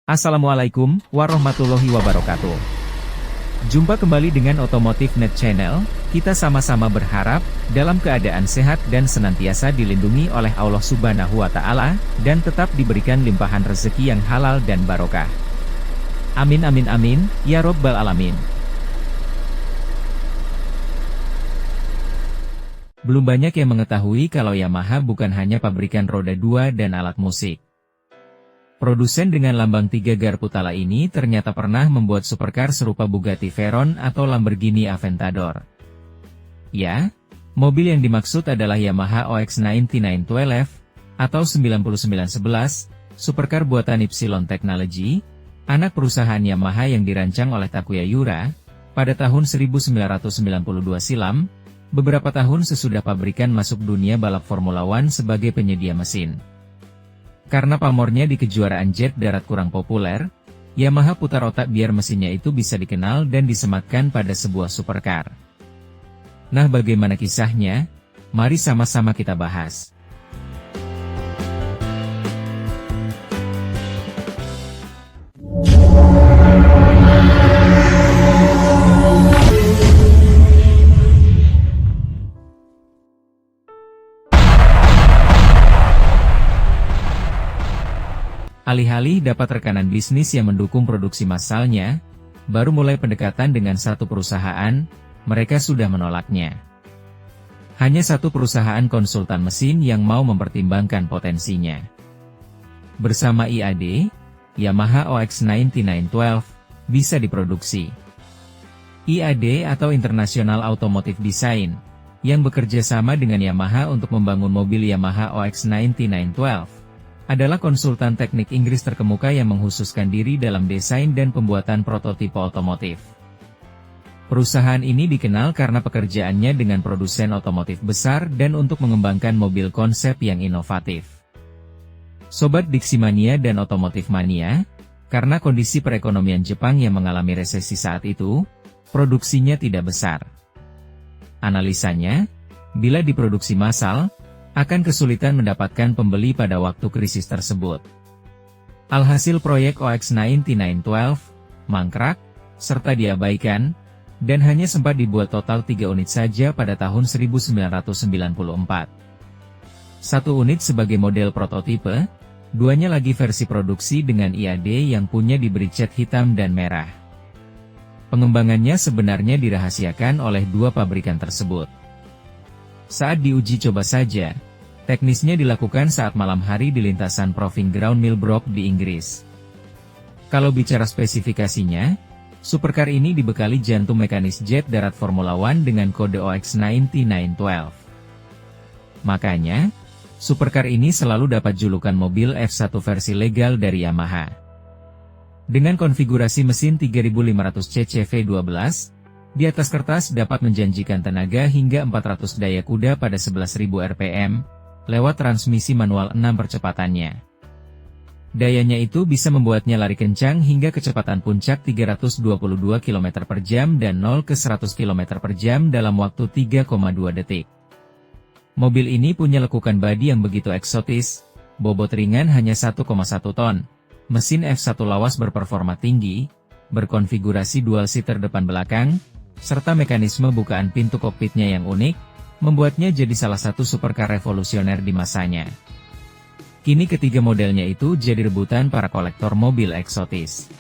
Assalamualaikum warahmatullahi wabarakatuh. Jumpa kembali dengan Otomotif Net Channel. Kita sama-sama berharap dalam keadaan sehat dan senantiasa dilindungi oleh Allah Subhanahu wa Ta'ala, dan tetap diberikan limpahan rezeki yang halal dan barokah. Amin amin amin ya Robbal Alamin. Belum banyak yang mengetahui kalau Yamaha bukan hanya pabrikan roda 2 dan alat musik. Produsen dengan lambang 3 garpu tala ini ternyata pernah membuat supercar serupa Bugatti Veyron atau Lamborghini Aventador. Ya, mobil yang dimaksud adalah Yamaha OX9912 atau 9911, supercar buatan Ypsilon Technology, anak perusahaan Yamaha yang dirancang oleh Takuya Yura pada tahun 1992 silam, beberapa tahun sesudah pabrikan masuk dunia balap Formula One sebagai penyedia mesin. Karena pamornya di kejuaraan jet darat kurang populer, Yamaha putar otak biar mesinnya itu bisa dikenal dan disematkan pada sebuah supercar. Nah, bagaimana kisahnya? Mari sama-sama kita bahas. Alih-alih dapat rekanan bisnis yang mendukung produksi massalnya, baru mulai pendekatan dengan satu perusahaan, mereka sudah menolaknya. Hanya satu perusahaan konsultan mesin yang mau mempertimbangkan potensinya. Bersama IAD, Yamaha OX9912 bisa diproduksi. IAD atau International Automotive Design, yang bekerja sama dengan Yamaha untuk membangun mobil Yamaha OX9912. Adalah konsultan teknik Inggris terkemuka yang menghususkan diri dalam desain dan pembuatan prototipe otomotif. Perusahaan ini dikenal karena pekerjaannya dengan produsen otomotif besar dan untuk mengembangkan mobil konsep yang inovatif. Sobat Diximania dan Otomotif Mania, karena kondisi perekonomian Jepang yang mengalami resesi saat itu, produksinya tidak besar. Analisanya, bila diproduksi massal, akan kesulitan mendapatkan pembeli pada waktu krisis tersebut. Alhasil proyek OX9912 mangkrak, serta diabaikan, dan hanya sempat dibuat total 3 unit saja pada tahun 1994. 1 unit sebagai model prototipe, 2-nya lagi versi produksi dengan IAD yang punya diberi cat hitam dan merah. Pengembangannya sebenarnya dirahasiakan oleh 2 pabrikan tersebut. Saat diuji coba saja, teknisnya dilakukan saat malam hari di lintasan Proving Ground Millbrook di Inggris. Kalau bicara spesifikasinya, supercar ini dibekali jantung mekanis jet darat Formula One dengan kode OX9912. Makanya, supercar ini selalu dapat julukan mobil F1 versi legal dari Yamaha. Dengan konfigurasi mesin 3500 cc V12, di atas kertas dapat menjanjikan tenaga hingga 400 daya kuda pada 11.000 rpm, lewat transmisi manual 6 percepatannya. Dayanya itu bisa membuatnya lari kencang hingga kecepatan puncak 322 km per jam dan 0 ke 100 km per jam dalam waktu 3,2 detik. Mobil ini punya lekukan bodi yang begitu eksotis, bobot ringan hanya 1,1 ton, mesin F1 lawas berperforma tinggi, berkonfigurasi dual seater depan belakang, serta mekanisme bukaan pintu kokpitnya yang unik, membuatnya jadi salah satu supercar revolusioner di masanya. Kini ketiga modelnya itu jadi rebutan para kolektor mobil eksotis.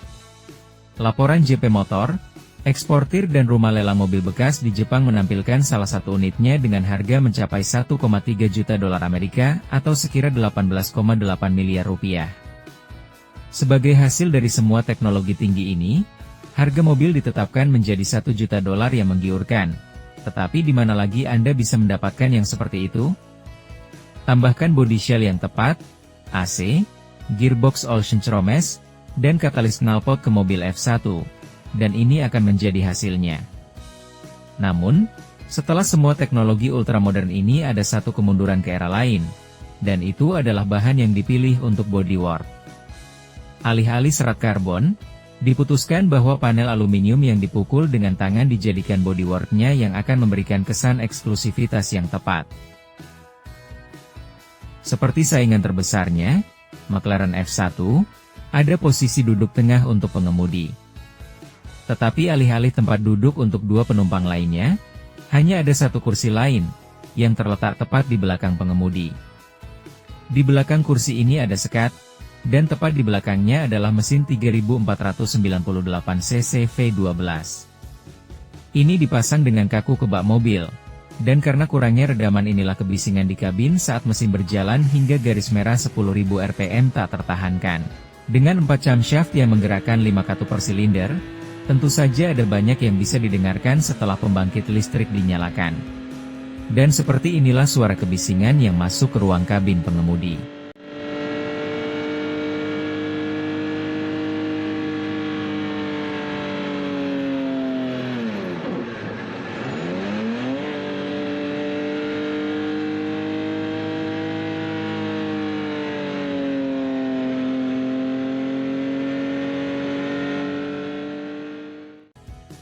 Laporan JP Motor, eksportir dan rumah lelang mobil bekas di Jepang menampilkan salah satu unitnya dengan harga mencapai 1,3 juta dolar Amerika atau sekira 18,8 miliar rupiah. Sebagai hasil dari semua teknologi tinggi ini, harga mobil ditetapkan menjadi 1 juta dolar yang menggiurkan. Tetapi di mana lagi Anda bisa mendapatkan yang seperti itu? Tambahkan body shell yang tepat, AC, gearbox Ocean Chromes, dan katalis knalpot ke mobil F1, dan ini akan menjadi hasilnya. Namun, setelah semua teknologi ultramodern ini ada satu kemunduran ke era lain, dan itu adalah bahan yang dipilih untuk bodywork. Alih-alih serat karbon, diputuskan bahwa panel aluminium yang dipukul dengan tangan dijadikan bodyworknya yang akan memberikan kesan eksklusivitas yang tepat. Seperti saingan terbesarnya, McLaren F1, Ada posisi duduk tengah untuk pengemudi. Tetapi alih-alih tempat duduk untuk dua penumpang lainnya, hanya ada satu kursi lain, yang terletak tepat di belakang pengemudi. Di belakang kursi ini ada sekat, dan tepat di belakangnya adalah mesin 3498 cc V12. Ini dipasang dengan kaku ke bak mobil, dan karena kurangnya redaman inilah kebisingan di kabin saat mesin berjalan hingga garis merah 10.000 rpm tak tertahankan. Dengan 4 camshaft yang menggerakkan 5 katup per silinder, tentu saja ada banyak yang bisa didengarkan setelah pembangkit listrik dinyalakan. Dan seperti inilah suara kebisingan yang masuk ke ruang kabin pengemudi.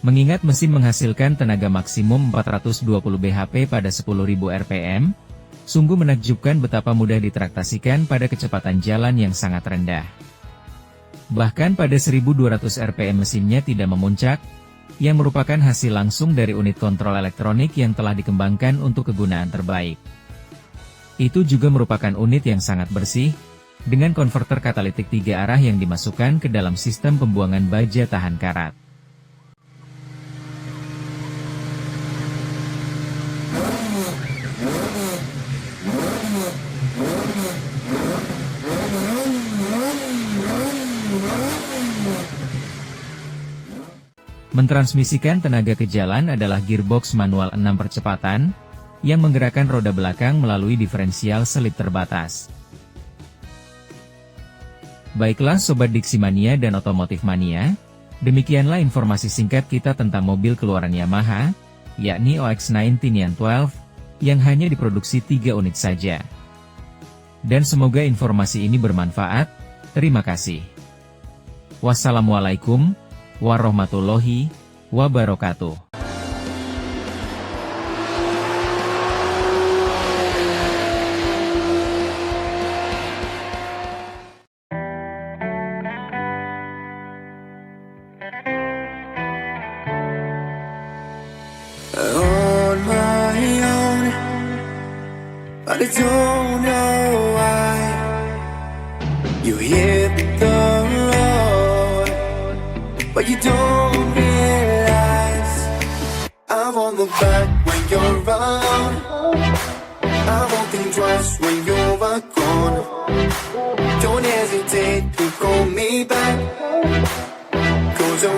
Mengingat mesin menghasilkan tenaga maksimum 420 bhp pada 10.000 rpm, sungguh menakjubkan betapa mudah ditraktasikan pada kecepatan jalan yang sangat rendah. Bahkan pada 1.200 rpm mesinnya tidak memuncak, yang merupakan hasil langsung dari unit kontrol elektronik yang telah dikembangkan untuk kegunaan terbaik. Itu juga merupakan unit yang sangat bersih, dengan konverter katalitik 3 arah yang dimasukkan ke dalam sistem pembuangan baja tahan karat. Mentransmisikan tenaga ke jalan adalah gearbox manual 6 percepatan, yang menggerakkan roda belakang melalui diferensial selip terbatas. Baiklah Sobat Diksi Mania dan Otomotif Mania, demikianlah informasi singkat kita tentang mobil keluaran Yamaha, yakni OX-19 Nian 12, yang hanya diproduksi 3 unit saja. Dan semoga informasi ini bermanfaat, terima kasih. Wassalamualaikum warahmatullahi wabarakatuh. On my own, but I don't know why you hit the road, but you don't realize I'm on the back when you're around. I won't think twice when you're gone. Don't hesitate to call me back, 'cause I